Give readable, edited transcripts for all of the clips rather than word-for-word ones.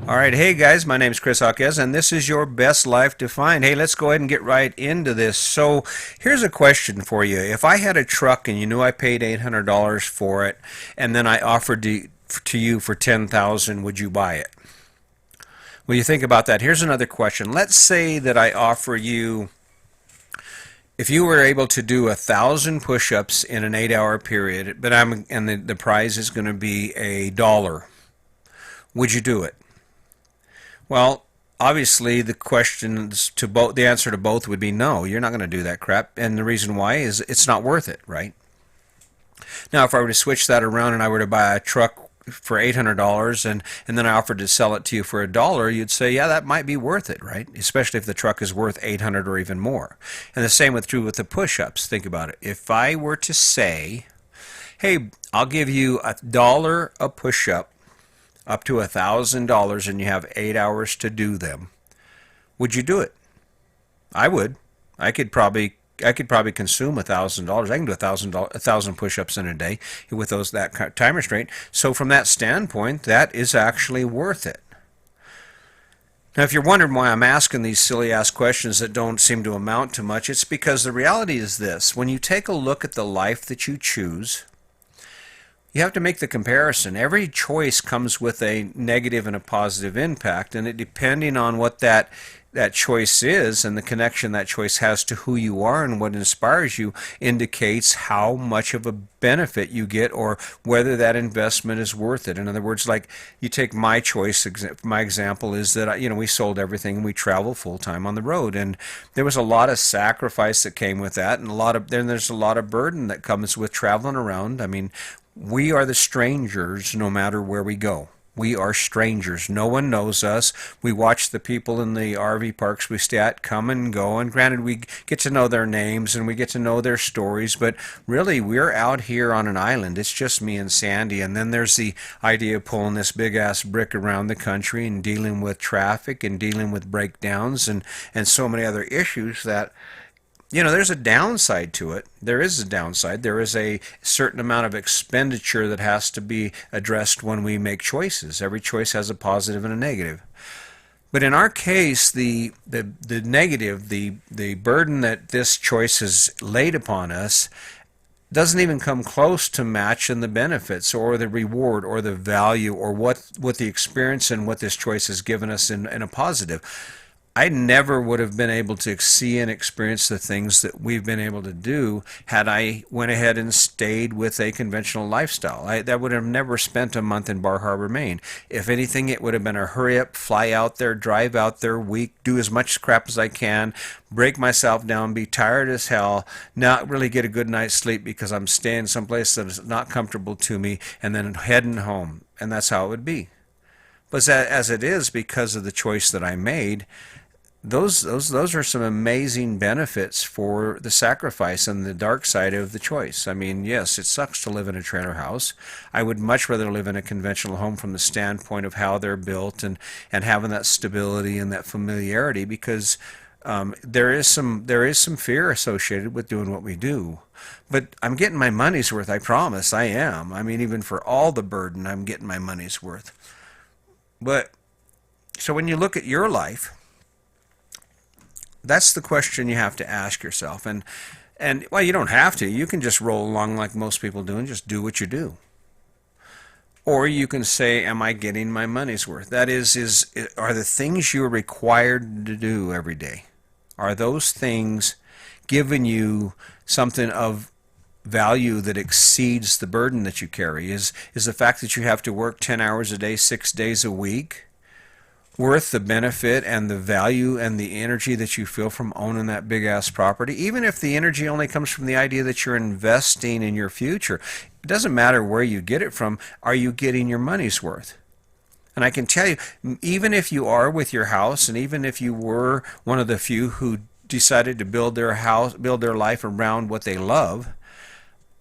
All right, hey guys, my name is Chris Hawkes, and this is your best life defined. Hey, let's go ahead and get right into this. So, here's a question for you. If I had a truck and you knew I paid $800 for it, and then I offered to you for 10,000, would you buy it? Well, you think about that. Here's another question. Let's say that I offer you, if you were able to do 1,000 push-ups in an 8-hour period, but the prize is going to be $1, would you do it? Well, obviously the answer to both would be no. You're not going to do that crap, and the reason why is it's not worth it, right? Now, if I were to switch that around and I were to buy a truck for $800 and then I offered to sell it to you for $1, you'd say, yeah, that might be worth it, right? Especially if the truck is worth 800 or even more. And the same true with the push-ups. Think about it. If I were to say, hey, I'll give you $1 a push-up up to $1,000 and you have 8 hours to do them, would you do it? I would. I could probably consume $1,000. I can do a thousand push-ups in a day with that time restraint. So from that standpoint, that is actually worth it. Now, if you're wondering why I'm asking these silly ass questions that don't seem to amount to much, it's because the reality is this: when you take a look at the life that you choose, you have to make the comparison. Every choice comes with a negative and a positive impact, and depending on what that choice is and the connection that choice has to who you are and what inspires you indicates how much of a benefit you get or whether that investment is worth it. In other words, like you take my choice, my example is that we sold everything and we travel full time on the road, and there was a lot of sacrifice that came with that, and there's a lot of burden that comes with traveling around. I mean, we are the strangers no matter where we go. We are strangers. No one knows us. We watch the people in the RV parks we stay at come and go, and granted, we get to know their names and we get to know their stories, but really, we're out here on an island. It's just me and Sandy, and then there's the idea of pulling this big-ass brick around the country and dealing with traffic and dealing with breakdowns and so many other issues that there's a downside to it. There is a downside. There is a certain amount of expenditure that has to be addressed when we make choices. Every choice has a positive and a negative. But in our case, the negative, the burden that this choice has laid upon us doesn't even come close to matching the benefits or the reward or the value or what the experience and what this choice has given us in a positive. I never would have been able to see and experience the things that we've been able to do had I went ahead and stayed with a conventional lifestyle. That would have never spent a month in Bar Harbor, Maine. If anything, it would have been a hurry up, fly out there, drive out there, week, do as much crap as I can, break myself down, be tired as hell, not really get a good night's sleep because I'm staying someplace that is not comfortable to me, and then heading home. And that's how it would be. But as it is, because of the choice that I made, those are some amazing benefits for the sacrifice and the dark side of the choice. I mean, yes, it sucks to live in a trailer house. I would much rather live in a conventional home from the standpoint of how they're built and having that stability and that familiarity, because there is some fear associated with doing what we do. But I'm getting my money's worth, I promise. I am. I mean, even for all the burden, I'm getting my money's worth. But so when you look at your life, that's the question you have to ask yourself. And well, you don't have to. You can just roll along like most people do and just do what you do. Or you can say, am I getting my money's worth? That are the things you're required to do every day, are those things giving you something of value that exceeds the burden that you carry? Is the fact that you have to work 10 hours a day, 6 days a week, worth the benefit and the value and the energy that you feel from owning that big ass property? Even if the energy only comes from the idea that you're investing in your future, it doesn't matter where you get it from. Are you getting your money's worth? And I can tell you, even if you are with your house, and even if you were one of the few who decided to build their life around what they love,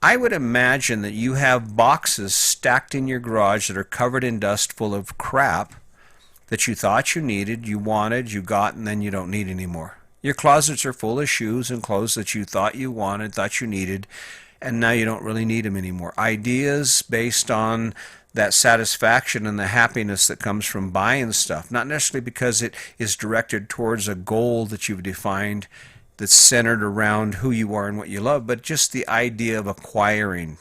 I would imagine that you have boxes stacked in your garage that are covered in dust full of crap that you thought you needed, you wanted, you got, and then you don't need anymore. Your closets are full of shoes and clothes that you thought you wanted, thought you needed, and now you don't really need them anymore. Ideas based on that satisfaction and the happiness that comes from buying stuff, not necessarily because it is directed towards a goal that you've defined that's centered around who you are and what you love, but just the idea of acquiring.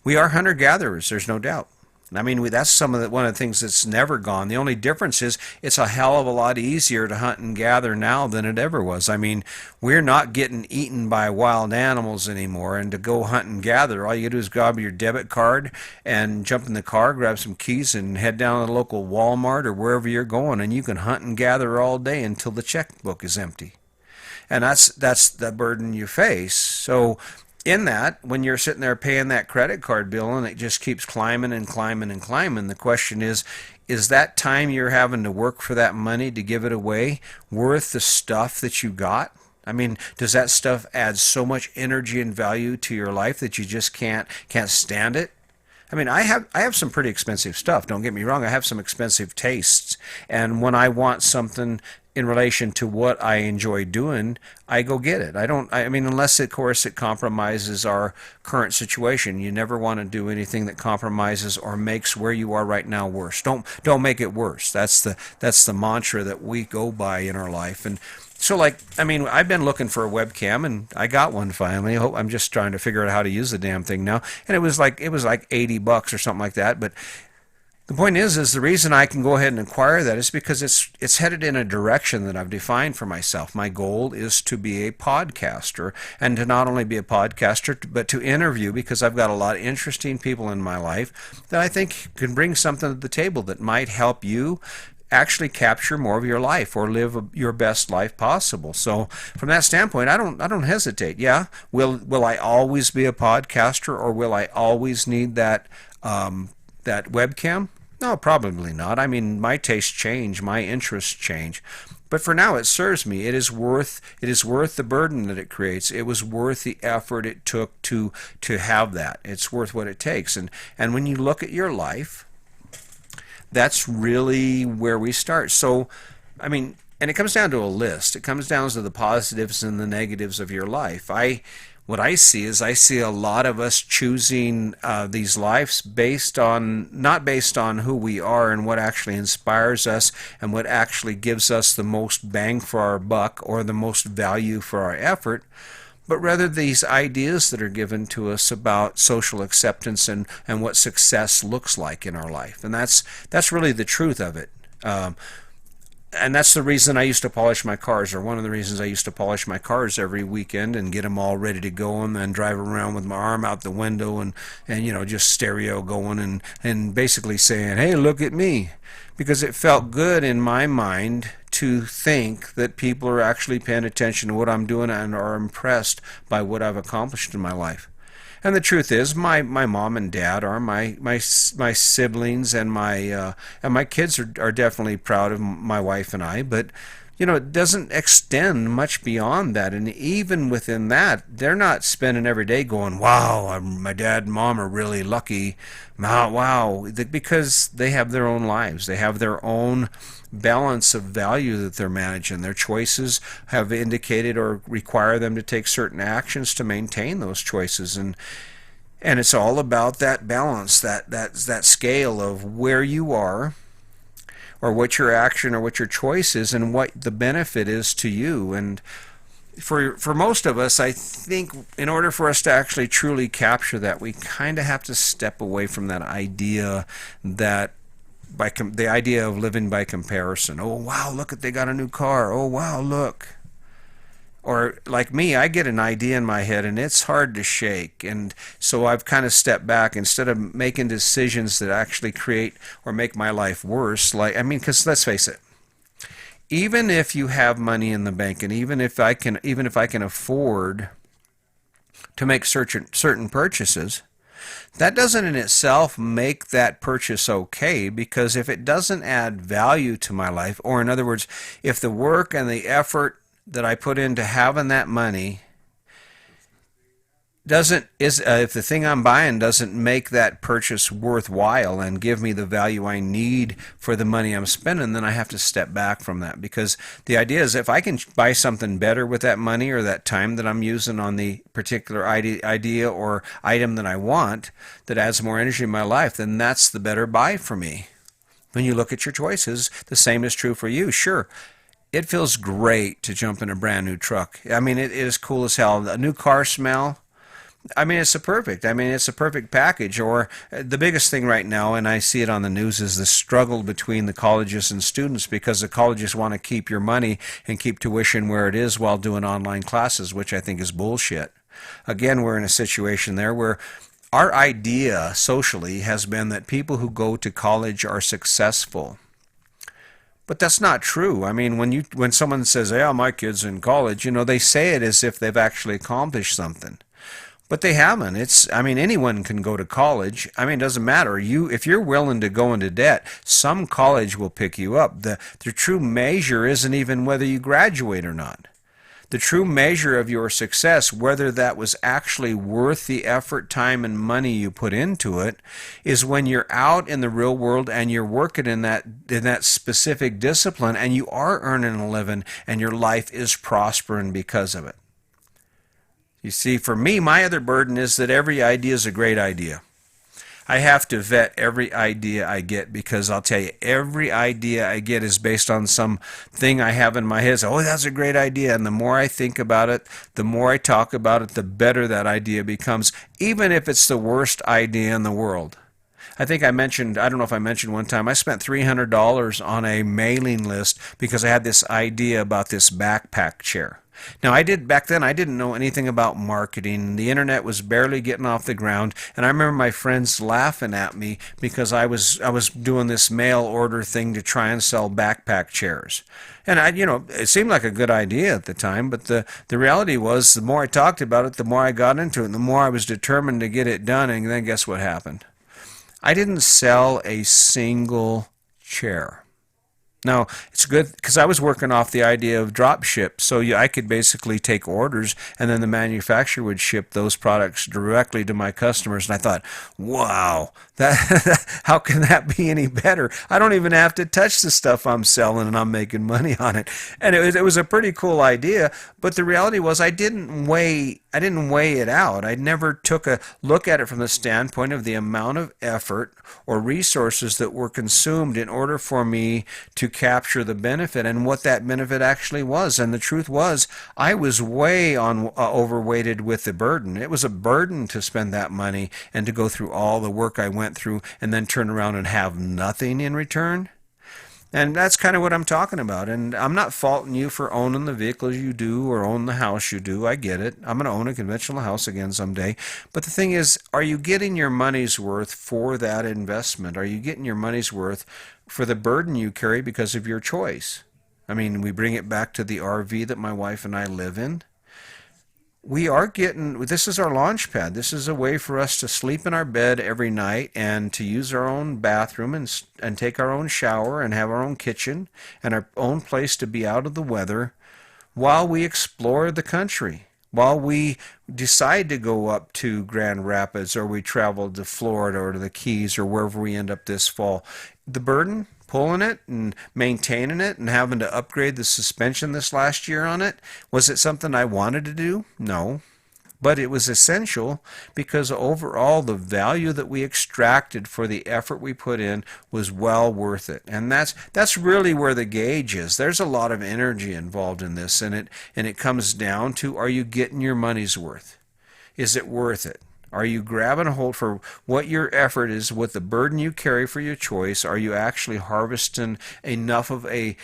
We are hunter gatherers, there's no doubt. I mean, that's one of the things that's never gone. The only difference is it's a hell of a lot easier to hunt and gather now than it ever was. I mean, we're not getting eaten by wild animals anymore. And to go hunt and gather, all you do is grab your debit card and jump in the car, grab some keys, and head down to the local Walmart or wherever you're going, and you can hunt and gather all day until the checkbook is empty. And that's the burden you face. So in that, when you're sitting there paying that credit card bill and it just keeps climbing and climbing and climbing, the question is that time you're having to work for that money to give it away worth the stuff that you got? I mean, does that stuff add so much energy and value to your life that you just can't stand it? I mean, I have some pretty expensive stuff. Don't get me wrong. I have some expensive tastes, and when I want something in relation to what I enjoy doing, I go get it. I mean, unless of course it compromises our current situation. You never want to do anything that compromises or makes where you are right now worse. Don't make it worse. That's the mantra that we go by in our life. And so, I mean, I've been looking for a webcam, and I got one finally. I'm just trying to figure out how to use the damn thing now. And it was like $80 or something like that. But the point is the reason I can go ahead and acquire that is because it's headed in a direction that I've defined for myself. My goal is to be a podcaster, and to not only be a podcaster, but to interview, because I've got a lot of interesting people in my life that I think can bring something to the table that might help you actually capture more of your life or live your best life possible. So from that standpoint, I don't hesitate. Yeah, will I always be a podcaster, or will I always need that webcam? No, probably not. I mean, my tastes change, my interests change. But for now, it serves me. It is worth the burden that it creates. It was worth the effort it took to have that. It's worth what it takes. And when you look at your life, that's really where we start. So, I mean, and it comes down to a list. It comes down to the positives and the negatives of your life. What I see is I see a lot of us choosing these lives not based on who we are and what actually inspires us and what actually gives us the most bang for our buck or the most value for our effort, but rather these ideas that are given to us about social acceptance and what success looks like in our life. And that's really the truth of it. And that's the reason I used to polish my cars, or one of the reasons I used to polish my cars every weekend and get them all ready to go, and then drive around with my arm out the window and just stereo going and basically saying, hey, look at me. Because it felt good in my mind to think that people are actually paying attention to what I'm doing and are impressed by what I've accomplished in my life. And the truth is, my mom and dad are my siblings, and my kids are definitely proud of my wife and I. But it doesn't extend much beyond that. And even within that, they're not spending every day going, wow, my dad and mom are really lucky. Wow. Because they have their own lives. They have their own balance of value that they're managing. Their choices have indicated or require them to take certain actions to maintain those choices. And it's all about that balance, that scale of where you are, or what your action or what your choice is, and what the benefit is to you. And for most of us, I think in order for us to actually truly capture that, we kind of have to step away from that idea that the idea of living by comparison. Oh, wow, look at, they got a new car. Oh, wow, look. Or like me, I get an idea in my head and it's hard to shake. And so I've kind of stepped back instead of making decisions that actually create or make my life worse. Because let's face it, even if you have money in the bank, and even if I can afford to make certain purchases, that doesn't in itself make that purchase okay, because if it doesn't add value to my life, or in other words, if the work and the effort that I put into having that money doesn't is if the thing I'm buying doesn't make that purchase worthwhile and give me the value I need for the money I'm spending, then I have to step back from that, because the idea is if I can buy something better with that money or that time that I'm using on the particular idea or item that I want that adds more energy in my life, then that's the better buy for me. When you look at your choices, the same is true for you. Sure, it feels great to jump in a brand new truck. I mean, it is cool as hell. A new car smell, I mean, it's a perfect. I mean, it's a perfect package. Or the biggest thing right now, and I see it on the news, is the struggle between the colleges and students, because the colleges want to keep your money and keep tuition where it is while doing online classes, which I think is bullshit. Again, we're in a situation there where our idea socially has been that people who go to college are successful. But that's not true. I mean, when someone says, "Yeah, my kid's in college," they say it as if they've actually accomplished something. But they haven't. I mean, anyone can go to college. I mean, it doesn't matter. If you're willing to go into debt, some college will pick you up. The true measure isn't even whether you graduate or not. The true measure of your success, whether that was actually worth the effort, time, and money you put into it, is when you're out in the real world and you're working in that specific discipline and you are earning a living and your life is prospering because of it. You see, for me, my other burden is that every idea is a great idea. I have to vet every idea I get, because I'll tell you, every idea I get is based on some thing I have in my head. So, oh, that's a great idea. And the more I think about it, the more I talk about it, the better that idea becomes, even if it's the worst idea in the world. I think I don't know if I mentioned one time, I spent $300 on a mailing list because I had this idea about this backpack chair. Now, back then, I didn't know anything about marketing. The internet was barely getting off the ground, and I remember my friends laughing at me because I was doing this mail order thing to try and sell backpack chairs. And it seemed like a good idea at the time, but the reality was, the more I talked about it, the more I got into it, and the more I was determined to get it done. And then guess what happened? I didn't sell a single chair. Now, it's good because I was working off the idea of drop ship, so I could basically take orders and then the manufacturer would ship those products directly to my customers. And I thought, wow, how can that be any better? I don't even have to touch the stuff I'm selling and I'm making money on it. And it was a pretty cool idea, but the reality was I didn't weigh it out. I never took a look at it from the standpoint of the amount of effort or resources that were consumed in order for me to capture the benefit and what that benefit actually was. And the truth was, I was way overweighted with the burden. It was a burden to spend that money and to go through all the work I went through and then turn around and have nothing in return. And that's kind of what I'm talking about. And I'm not faulting you for owning the vehicles you do or own the house you do. I get it. I'm going to own a conventional house again someday. But the thing is, are you getting your money's worth for that investment? Are you getting your money's worth for the burden you carry because of your choice? I mean, we bring it back to the RV that my wife and I live in. This is our launch pad. This is a way for us to sleep in our bed every night and to use our own bathroom and take our own shower and have our own kitchen and our own place to be out of the weather while we explore the country, while we decide to go up to Grand Rapids or we travel to Florida or to the Keys or wherever we end up this fall. The burden, pulling it and maintaining it and having to upgrade the suspension this last year on it, was it something I wanted to do? No. But it was essential because overall the value that we extracted for the effort we put in was well worth it. And that's really where the gauge is. There's a lot of energy involved in this, and it comes down to, are you getting your money's worth? Is it worth it? Are you grabbing a hold for what your effort is, what the burden you carry for your choice? Are you actually harvesting enough of a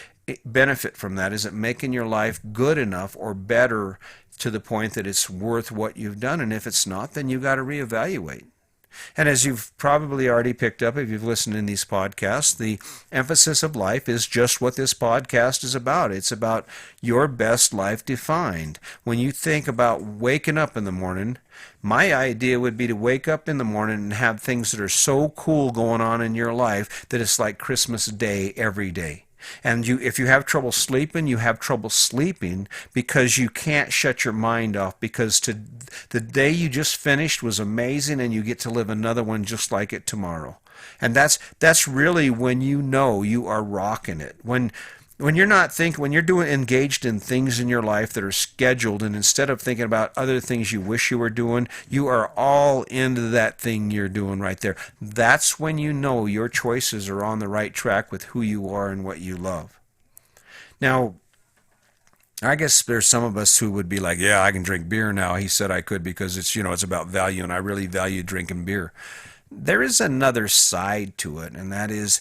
benefit from that? Is it making your life good enough or better to the point that it's worth what you've done? And if it's not, then you've got to reevaluate. And as you've probably already picked up if you've listened in these podcasts, the emphasis of life is just what this podcast is about. It's about your best life defined. When you think about waking up in the morning, my idea would be to wake up in the morning and have things that are so cool going on in your life that it's like Christmas Day every day. And if you have trouble sleeping, you have trouble sleeping because you can't shut your mind off, because the day you just finished was amazing and you get to live another one just like it tomorrow. And that's really when you know you are rocking it. When you're not thinking, when you're doing engaged in things in your life that are scheduled, and instead of thinking about other things you wish you were doing, you are all into that thing you're doing right there. That's when you know your choices are on the right track with who you are and what you love. Now, I guess there's some of us who would be like, yeah, I can drink beer now. He said I could because it's about value, and I really value drinking beer. There is another side to it, and that is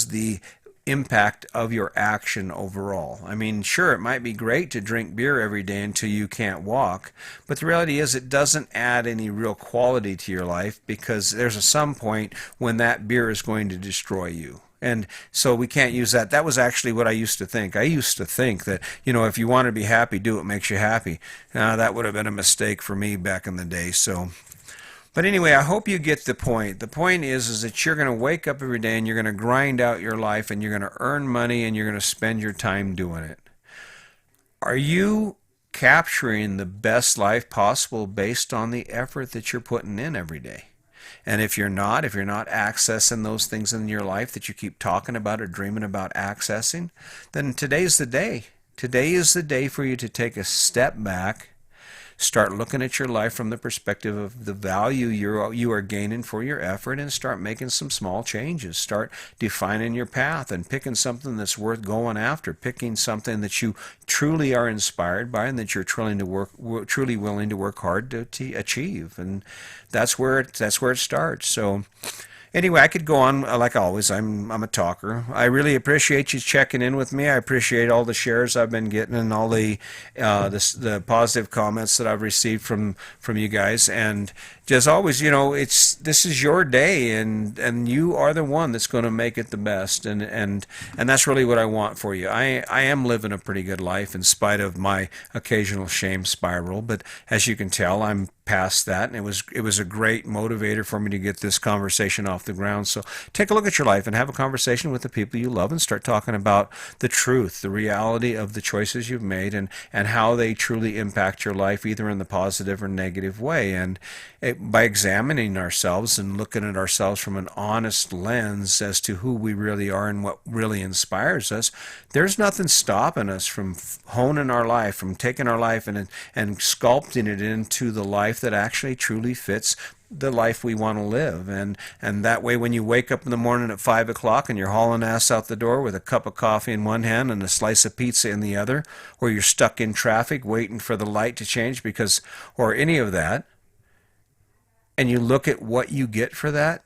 the impact of your action overall. I mean, sure, it might be great to drink beer every day until you can't walk, but the reality is it doesn't add any real quality to your life, because there's some point when that beer is going to destroy you. And so we can't use that. That was actually what I used to think. I used to think that, if you want to be happy, do what makes you happy. That would have been a mistake for me back in the day. But anyway, I hope you get the point. The point is that you're going to wake up every day and you're going to grind out your life and you're going to earn money and you're going to spend your time doing it. Are you capturing the best life possible based on the effort that you're putting in every day? And if you're not accessing those things in your life that you keep talking about or dreaming about accessing, then today's the day. Today is the day for you to take a step back. Start looking at your life from the perspective of the value you are gaining for your effort, and start making some small changes. Start defining your path and picking something that's worth going after, picking something that you truly are inspired by and that you're truly willing to work hard to achieve. And that's where it starts. So anyway, I could go on like always. I'm a talker. I really appreciate you checking in with me. I appreciate all the shares I've been getting and all the positive comments that I've received from you guys. And just always, this is your day, and you are the one that's going to make it the best. And that's really what I want for you. I am living a pretty good life in spite of my occasional shame spiral. But as you can tell, I'm past that, and it was a great motivator for me to get this conversation off the ground. So take a look at your life and have a conversation with the people you love, and start talking about the truth, the reality of the choices you've made, and how they truly impact your life, either in the positive or negative way. And by examining ourselves and looking at ourselves from an honest lens as to who we really are and what really inspires us, there's nothing stopping us from honing our life, from taking our life and sculpting it into the life that actually truly fits the life we want to live. And that way, when you wake up in the morning at 5 o'clock and you're hauling ass out the door with a cup of coffee in one hand and a slice of pizza in the other, or you're stuck in traffic waiting for the light to change or any of that, and you look at what you get for that,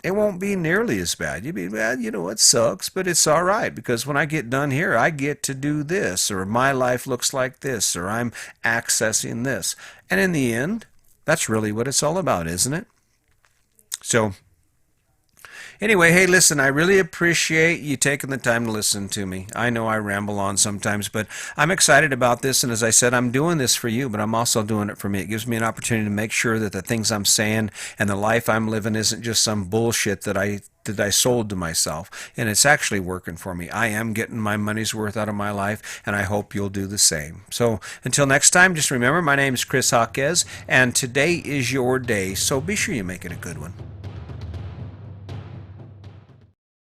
it won't be nearly as bad. You'd be, well, it sucks, but it's all right, because when I get done here, I get to do this, or my life looks like this, or I'm accessing this. And in the end, that's really what it's all about, isn't it? So anyway, hey, listen, I really appreciate you taking the time to listen to me. I know I ramble on sometimes, but I'm excited about this. And as I said, I'm doing this for you, but I'm also doing it for me. It gives me an opportunity to make sure that the things I'm saying and the life I'm living isn't just some bullshit that I sold to myself, and it's actually working for me. I am getting my money's worth out of my life, and I hope you'll do the same. So until next time, just remember, my name is Chris Jaquez, and today is your day, so be sure you make it a good one.